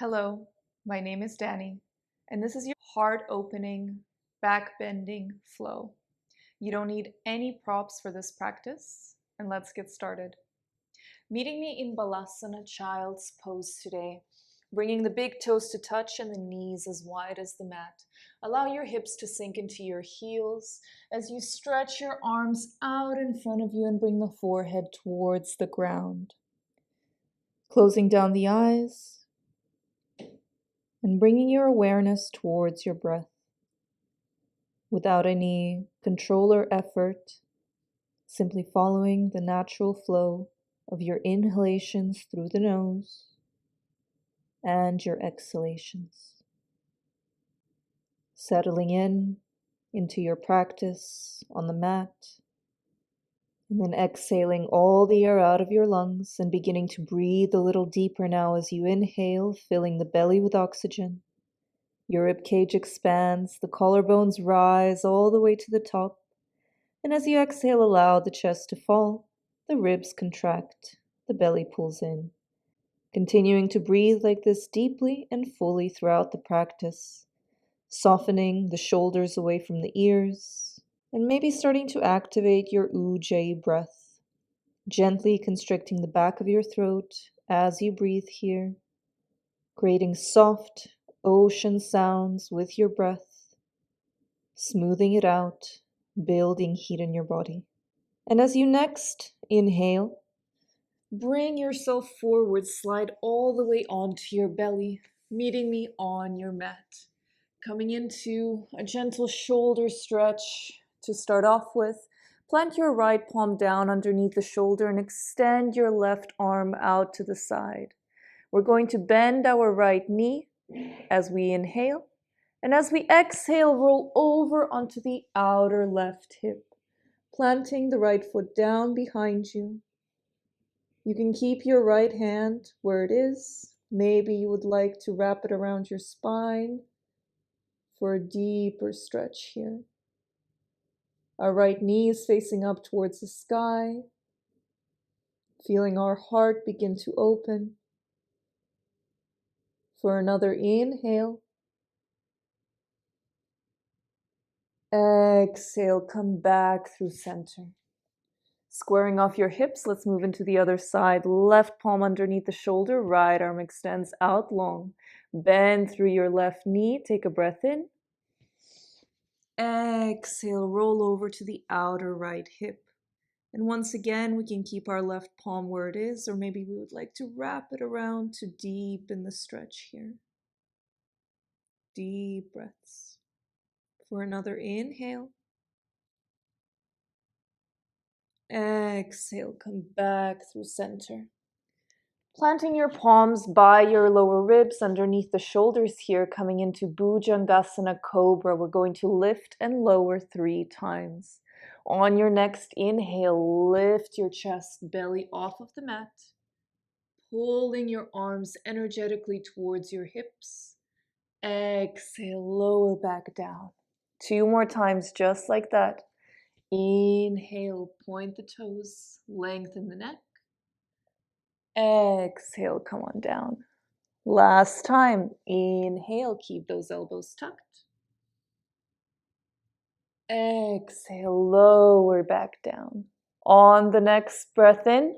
Hello, my name is Danny, and this is your heart-opening, back-bending flow. You don't need any props for this practice, and let's get started. Meeting me in Balasana Child's Pose today, bringing the big toes to touch and the knees as wide as the mat. Allow your hips to sink into your heels as you stretch your arms out in front of you and bring the forehead towards the ground. Closing down the eyes, and bringing your awareness towards your breath. Without any control or effort, simply following the natural flow of your inhalations through the nose and your exhalations. Settling into your practice on the mat, and then exhaling all the air out of your lungs and beginning to breathe a little deeper now as you inhale, filling the belly with oxygen. Your ribcage expands, the collarbones rise all the way to the top, and as you exhale, allow the chest to fall, the ribs contract, the belly pulls in. Continuing to breathe like this deeply and fully throughout the practice, softening the shoulders away from the ears, and maybe starting to activate your Ujjayi breath, gently constricting the back of your throat as you breathe here, creating soft ocean sounds with your breath, smoothing it out, building heat in your body. And as you next inhale, bring yourself forward, slide all the way onto your belly, meeting me on your mat. Coming into a gentle shoulder stretch to start off with. Plant your right palm down underneath the shoulder and extend your left arm out to the side. We're going to bend our right knee as we inhale, and as we exhale, roll over onto the outer left hip, planting the right foot down behind you. You can keep your right hand where it is. Maybe you would like to wrap it around your spine for a deeper stretch here. Our right knee is facing up towards the sky, feeling our heart begin to open. For another inhale, exhale, come back through center. Squaring off your hips, let's move into the other side. Left palm underneath the shoulder, right arm extends out long. Bend through your left knee, take a breath in. Exhale, roll over to the outer right hip. And once again, we can keep our left palm where it is, or maybe we would like to wrap it around to deepen the stretch here. Deep breaths. For another inhale. Exhale, come back through center. Planting your palms by your lower ribs underneath the shoulders here, coming into Bhujangasana Cobra. We're going to lift and lower 3 times. On your next inhale, lift your chest, belly off of the mat, pulling your arms energetically towards your hips. Exhale, lower back down. 2 more times, just like that. Inhale, point the toes, lengthen the neck. Exhale, come on down. Last time. Inhale, keep those elbows tucked. Exhale, lower back down. On the next breath in,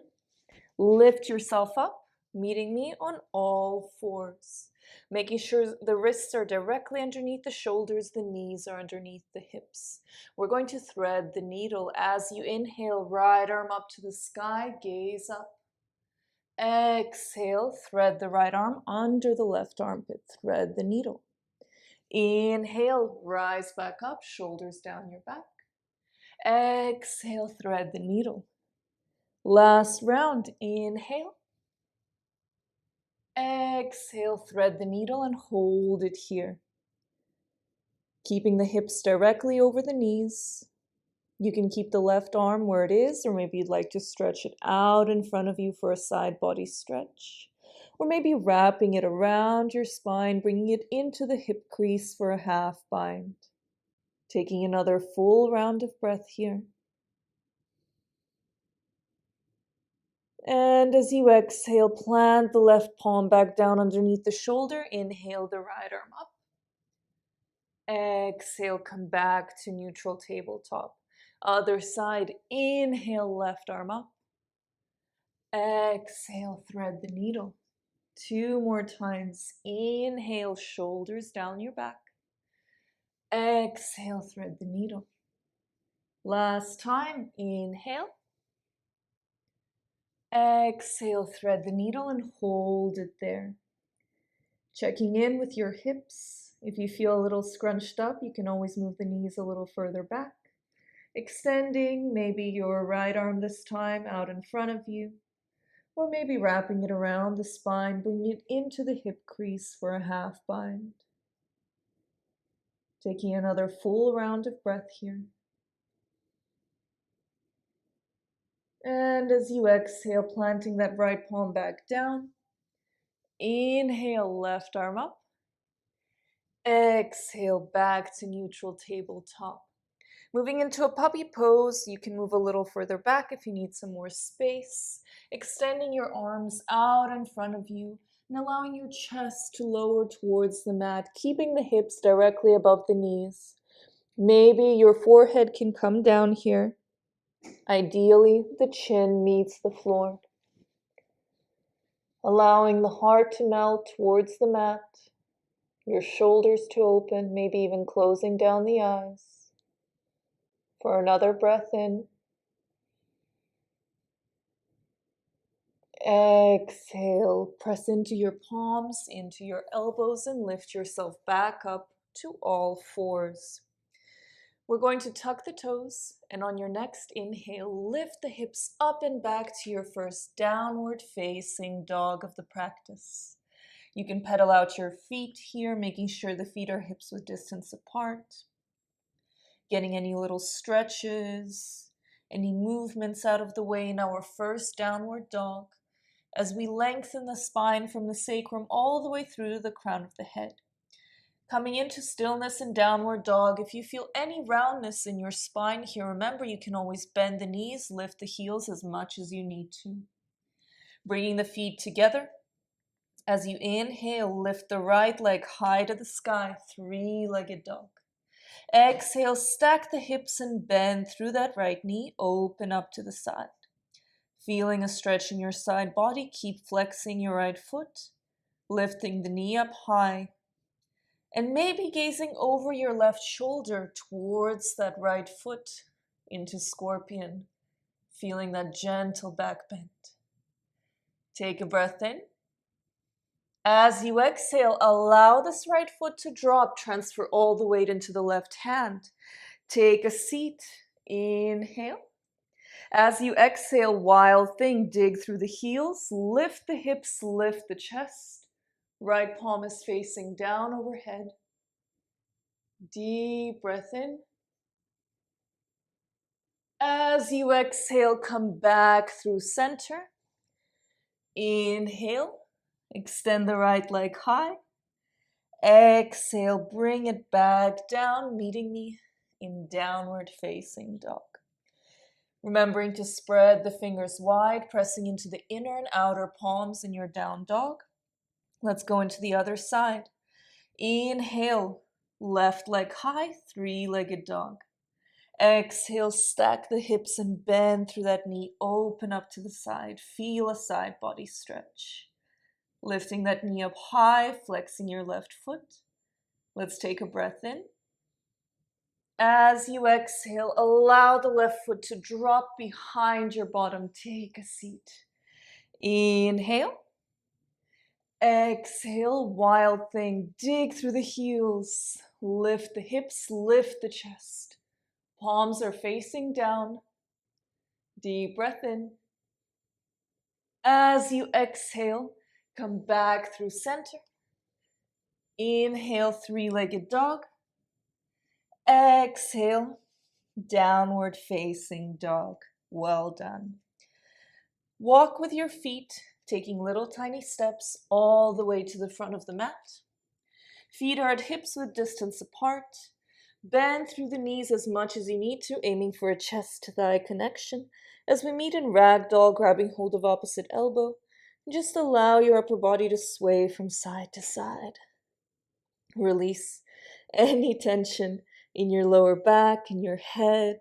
lift yourself up, meeting me on all 4s. Making sure the wrists are directly underneath the shoulders, the knees are underneath the hips. We're going to thread the needle. As you inhale, right arm up to the sky, gaze up. Exhale, thread the right arm under the left armpit, thread the needle. Inhale, rise back up, shoulders down your back. Exhale, thread the needle. Last round, inhale. Exhale, thread the needle and hold it here. Keeping the hips directly over the knees. You can keep the left arm where it is, or maybe you'd like to stretch it out in front of you for a side body stretch. Or maybe wrapping it around your spine, bringing it into the hip crease for a half bind. Taking another full round of breath here. And as you exhale, plant the left palm back down underneath the shoulder. Inhale the right arm up. Exhale, come back to neutral tabletop. Other side, inhale, left arm up. Exhale, thread the needle. 2 more times. Inhale, shoulders down your back. Exhale, thread the needle. Last time, inhale. Exhale, thread the needle and hold it there. Checking in with your hips. If you feel a little scrunched up, you can always move the knees a little further back. Extending maybe your right arm this time out in front of you, or maybe wrapping it around the spine, bringing it into the hip crease for a half bind. Taking another full round of breath here. And as you exhale, planting that right palm back down. Inhale, left arm up. Exhale, back to neutral tabletop. Moving into a puppy pose, you can move a little further back if you need some more space. Extending your arms out in front of you and allowing your chest to lower towards the mat, keeping the hips directly above the knees. Maybe your forehead can come down here. Ideally, the chin meets the floor. Allowing the heart to melt towards the mat, your shoulders to open, maybe even closing down the eyes. For another breath in. Exhale, press into your palms, into your elbows, and lift yourself back up to all fours. We're going to tuck the toes, and on your next inhale, lift the hips up and back to your first downward facing dog of the practice. You can pedal out your feet here, making sure the feet are hips width distance apart. Getting any little stretches, any movements out of the way in our first downward dog, as we lengthen the spine from the sacrum all the way through to the crown of the head. Coming into stillness and downward dog, if you feel any roundness in your spine here, remember you can always bend the knees, lift the heels as much as you need to. Bringing the feet together. As you inhale, lift the right leg high to the sky, 3-legged dog. Exhale, stack the hips and bend through that right knee, open up to the side. Feeling a stretch in your side body, keep flexing your right foot, lifting the knee up high, and maybe gazing over your left shoulder towards that right foot into scorpion, feeling that gentle back bend. Take a breath in. As you exhale, allow this right foot to drop, transfer all the weight into the left hand. Take a seat, inhale. As you exhale, wild thing, dig through the heels, lift the hips, lift the chest. Right palm is facing down overhead. Deep breath in. As you exhale, come back through center. Inhale, extend the right leg high. Exhale, bring it back down, meeting me in downward facing dog. Remembering to spread the fingers wide, pressing into the inner and outer palms in your down dog. Let's go into the other side. Inhale, left leg high, 3-legged dog. Exhale, stack the hips and bend through that knee, open up to the side. Feel a side body stretch. Lifting that knee up high, flexing your left foot. Let's take a breath in. As you exhale, allow the left foot to drop behind your bottom. Take a seat. Inhale. Exhale, wild thing. Dig through the heels. Lift the hips, lift the chest. Palms are facing down. Deep breath in. As you exhale, come back through center. Inhale, 3-legged dog. Exhale, downward facing dog. Well done. Walk with your feet, taking little tiny steps all the way to the front of the mat. Feet are at hips width distance apart. Bend through the knees as much as you need to, aiming for a chest-to-thigh connection. As we meet in ragdoll, grabbing hold of opposite elbow, just allow your upper body to sway from side to side. Release any tension in your lower back, in your head.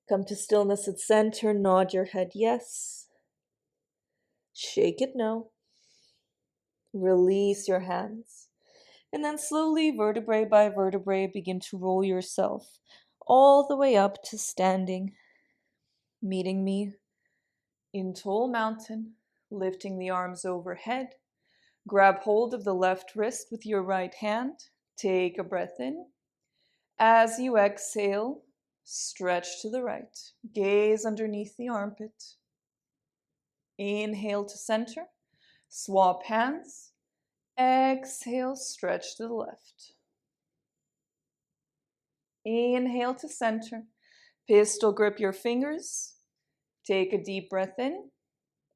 Come to stillness at center, nod your head yes. Shake it no. Release your hands. And then slowly, vertebrae by vertebrae, begin to roll yourself all the way up to standing. Meeting me in tall mountain, lifting the arms overhead. Grab hold of the left wrist with your right hand. Take a breath in. As you exhale, stretch to the right. Gaze underneath the armpit. Inhale to center. Swap hands. Exhale, stretch to the left. Inhale to center. Pistol grip your fingers. Take a deep breath in.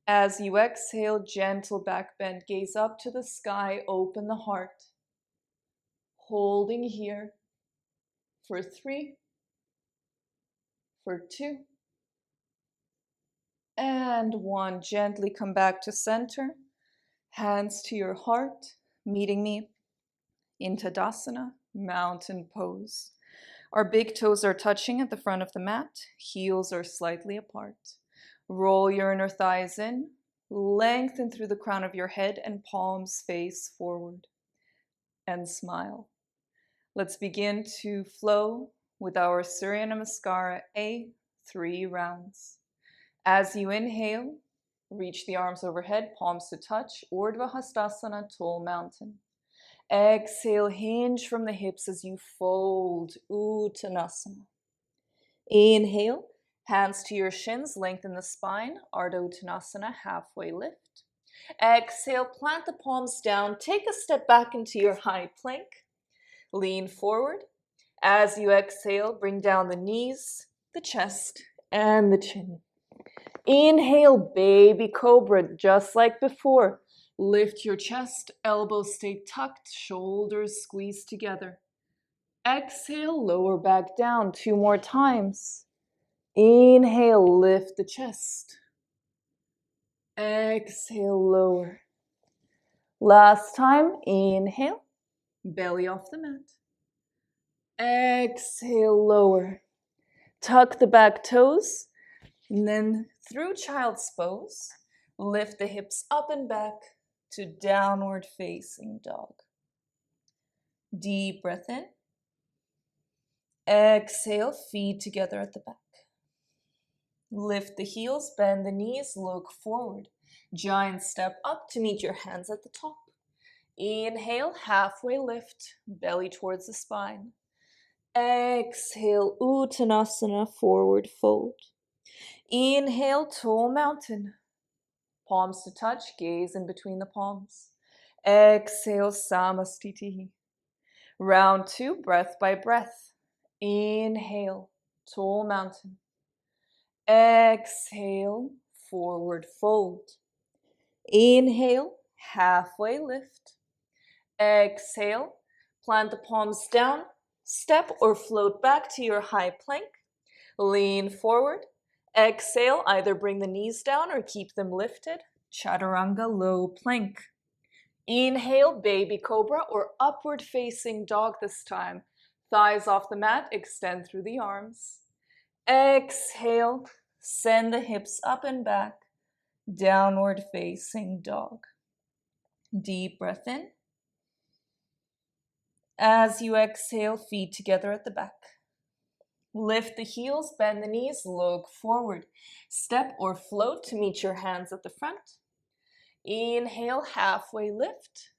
As you exhale, gentle back bend. Gaze up to the sky. Open the heart. Holding here for 3, for 2, and 1. Gently come back to center. Hands to your heart, meeting me in Tadasana, mountain pose. Our big toes are touching at the front of the mat. Heels are slightly apart. Roll your inner thighs in. Lengthen through the crown of your head and palms face forward. And smile. Let's begin to flow with our Surya Namaskara A, 3 rounds. As you inhale, reach the arms overhead, palms to touch, Urdhva Hastasana, tall mountain. Exhale, hinge from the hips as you fold, Uttanasana. Inhale, hands to your shins, lengthen the spine, Ardha Uttanasana, halfway lift. Exhale, plant the palms down, take a step back into your high plank. Lean forward. As you exhale, bring down the knees, the chest, and the chin. Inhale, baby cobra, just like before. Lift your chest, elbows stay tucked, shoulders squeeze together. Exhale, lower back down 2 more times. Inhale, lift the chest. Exhale, lower. Last time, inhale, belly off the mat. Exhale, lower. Tuck the back toes, and then through child's pose, lift the hips up and back to downward facing dog. Deep breath in. Exhale, feet together at the back. Lift the heels, bend the knees, look forward. Giant step up to meet your hands at the top. Inhale, halfway lift, belly towards the spine. Exhale, Uttanasana, forward fold. Inhale, tall mountain. Palms to touch, gaze in between the palms. Exhale, Samastitihi. Round 2, breath by breath. Inhale, tall mountain. Exhale, forward fold. Inhale, halfway lift. Exhale, plant the palms down, step or float back to your high plank. Lean forward. Exhale, either bring the knees down or keep them lifted. Chaturanga, low plank. Inhale, baby cobra or upward facing dog this time. Thighs off the mat, extend through the arms. Exhale, send the hips up and back. Downward facing dog. Deep breath in. As you exhale, feet together at the back. Lift the heels, bend the knees, look forward. Step or float to meet your hands at the front. Inhale, halfway lift.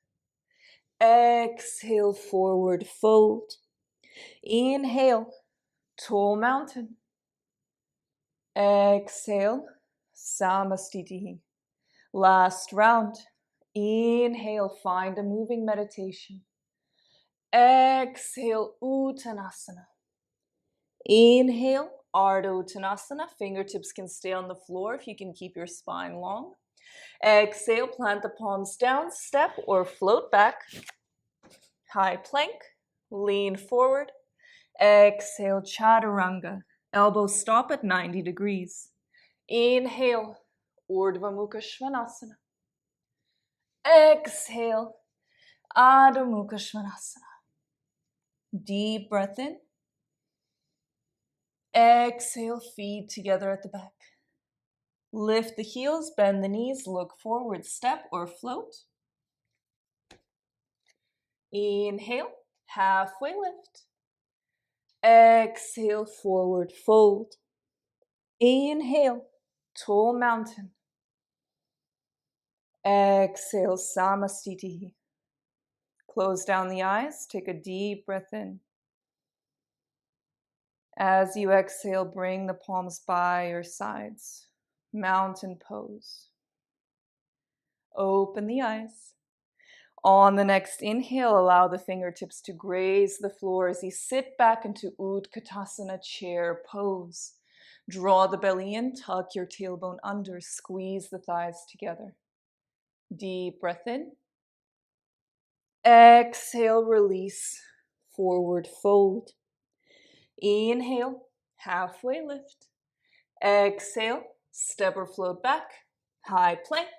Exhale, forward fold. Inhale, tall mountain. Exhale, Samastitihi. Last round. Inhale, find a moving meditation. Exhale, Uttanasana. Inhale, Ardha Uttanasana. Fingertips can stay on the floor if you can keep your spine long. Exhale, plant the palms down, step or float back. High plank, lean forward. Exhale, chaturanga. Elbows stop at 90 degrees. Inhale, Urdhva Mukha Svanasana. Exhale, Adho Mukha Svanasana. Deep breath in. Exhale, feet together at the back. Lift the heels, bend the knees, look forward, step or float. Inhale, halfway lift. Exhale, forward fold. Inhale, tall mountain. Exhale, Samastitihi. Close down the eyes, take a deep breath in. As you exhale, bring the palms by your sides. Mountain pose. Open the eyes. On the next inhale, allow the fingertips to graze the floor as you sit back into Utkatasana, chair pose. Draw the belly in, tuck your tailbone under, squeeze the thighs together. Deep breath in. Exhale, release, forward fold. Inhale, halfway lift. Exhale, step or float back, high plank,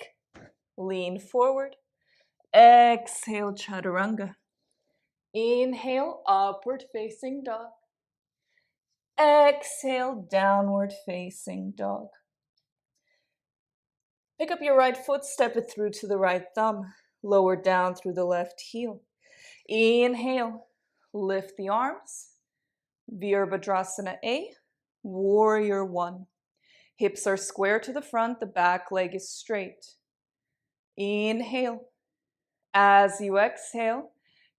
lean forward. Exhale, chaturanga. Inhale, upward facing dog. Exhale, downward facing dog. Pick up your right foot, step it through to the right thumb, lower down through the left heel. Inhale, lift the arms. Virabhadrasana A, warrior one. Hips are square to the front, the back leg is straight. Inhale. As you exhale,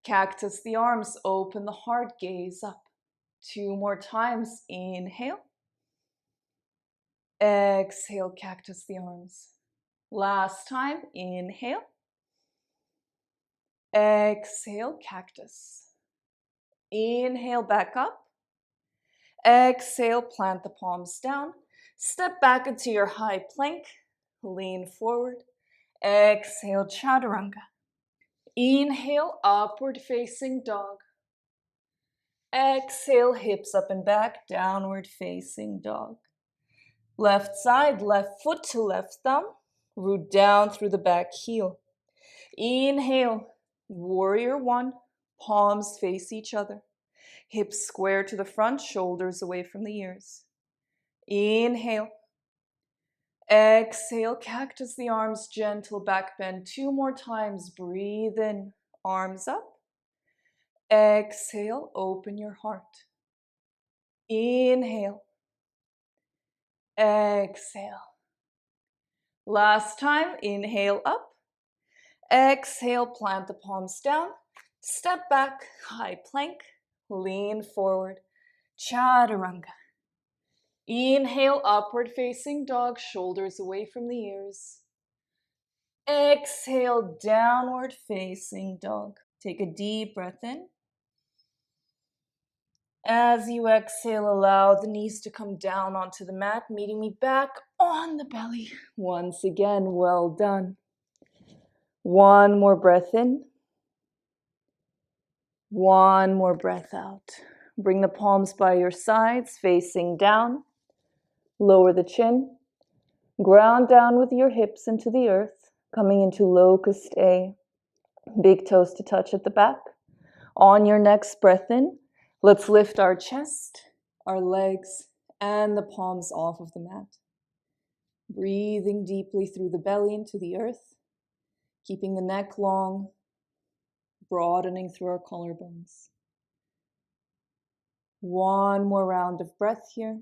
cactus the arms, open the heart, gaze up. 2 more times. Inhale. Exhale, cactus the arms. Last time. Inhale. Exhale, cactus. Inhale, back up. Exhale, plant the palms down. Step back into your high plank. Lean forward. Exhale, chaturanga. Inhale, upward facing dog. Exhale, hips up and back, downward facing dog. Left side, left foot to left thumb. Root down through the back heel. Inhale, warrior one. Palms face each other. Hips square to the front, shoulders away from the ears. Inhale. Exhale, cactus the arms, gentle back bend. 2 more times. Breathe in, arms up. Exhale, open your heart. Inhale. Exhale. Last time, inhale up. Exhale, plant the palms down. Step back, high plank. Lean forward, chaturanga. Inhale, upward facing dog, shoulders away from the ears. Exhale, downward facing dog. Take a deep breath in. As you exhale, allow the knees to come down onto the mat, meeting me back on the belly. Once again, well done. 1 more breath in. 1 more breath out. Bring the palms by your sides, facing down. Lower the chin. Ground down with your hips into the earth, coming into locust A. Big toes to touch at the back. On your next breath in, let's lift our chest, our legs, and the palms off of the mat. Breathing deeply through the belly into the earth, keeping the neck long, broadening through our collarbones. 1 more round of breath here.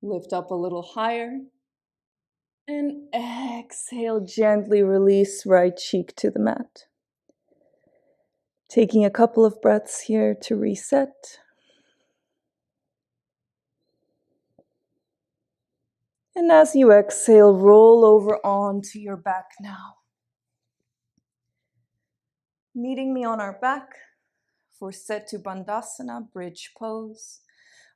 Lift up a little higher. And exhale, gently release right cheek to the mat. Taking a couple of breaths here to reset. And as you exhale, roll over onto your back now. Meeting me on our back for Setu Bandhasana, bridge pose.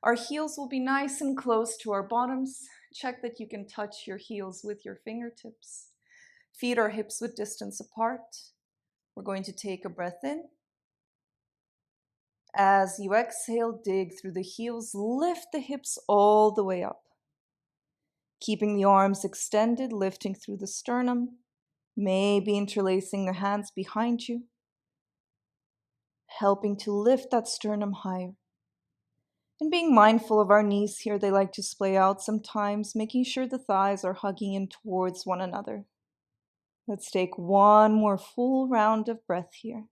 Our heels will be nice and close to our bottoms. Check that you can touch your heels with your fingertips. Feet are hips width distance apart. We're going to take a breath in. As you exhale, dig through the heels, lift the hips all the way up. Keeping the arms extended, lifting through the sternum, maybe interlacing the hands behind you, helping to lift that sternum higher. And being mindful of our knees here, they like to splay out sometimes, making sure the thighs are hugging in towards one another. Let's take one more full round of breath here.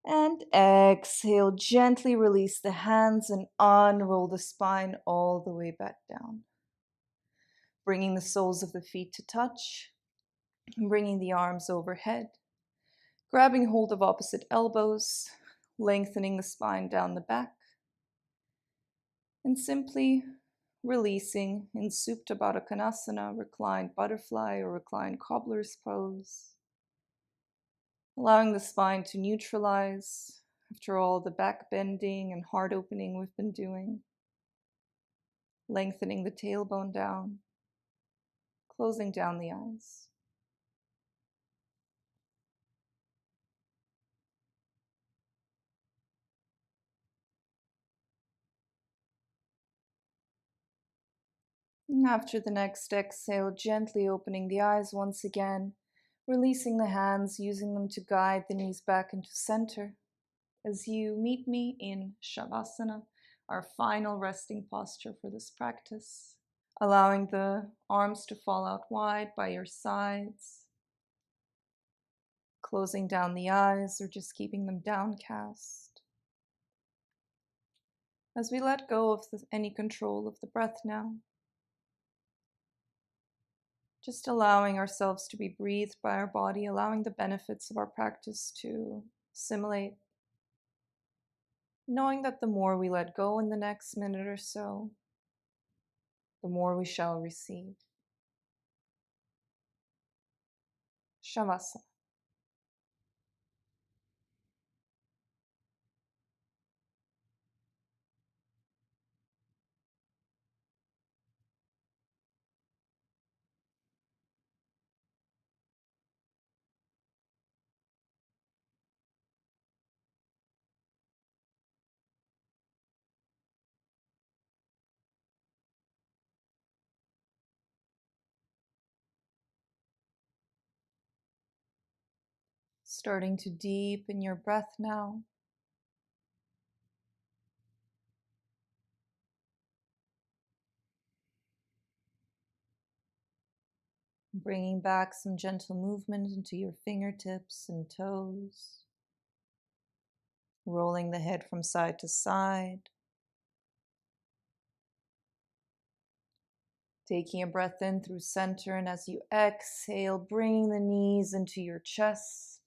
And exhale, gently release the hands and unroll the spine all the way back down. Bringing the soles of the feet to touch, bringing the arms overhead, grabbing hold of opposite elbows, lengthening the spine down the back, and simply releasing in Supta Baddha Konasana, reclined butterfly or reclined cobbler's pose. Allowing the spine to neutralize after all the back bending and heart opening we've been doing. Lengthening the tailbone down, closing down the eyes. And after the next exhale, gently opening the eyes once again, releasing the hands, using them to guide the knees back into center. As you meet me in Savasana, our final resting posture for this practice. Allowing the arms to fall out wide by your sides. Closing down the eyes or just keeping them downcast. As we let go of any control of the breath now. Just allowing ourselves to be breathed by our body, allowing the benefits of our practice to assimilate. Knowing that the more we let go in the next minute or so, the more we shall receive. Savasana. Starting to deepen your breath now. Bringing back some gentle movement into your fingertips and toes. Rolling the head from side to side. Taking a breath in through center, and as you exhale, bringing the knees into your chest.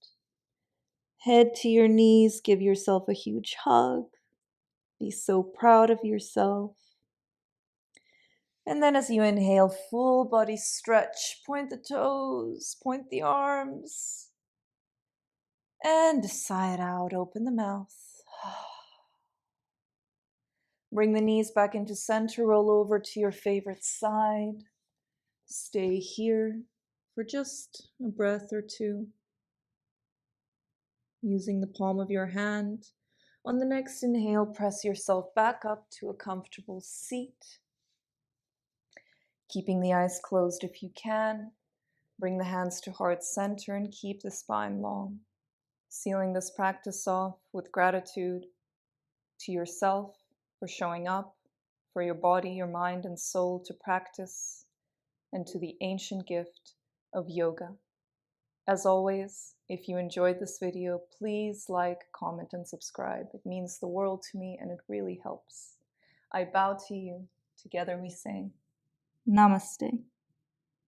Head to your knees, give yourself a huge hug. Be so proud of yourself. And then as you inhale, full body stretch. Point the toes, point the arms. And sigh it out, open the mouth. Bring the knees back into center, roll over to your favorite side. Stay here for just a breath or two. Using the palm of your hand. On the next inhale, press yourself back up to a comfortable seat. Keeping the eyes closed if you can. Bring the hands to heart center and keep the spine long. Sealing this practice off with gratitude to yourself for showing up, for your body, your mind, and soul to practice, and to the ancient gift of yoga. As always, if you enjoyed this video, please like, comment, and subscribe. It means the world to me and it really helps. I bow to you. Together we sing. Namaste.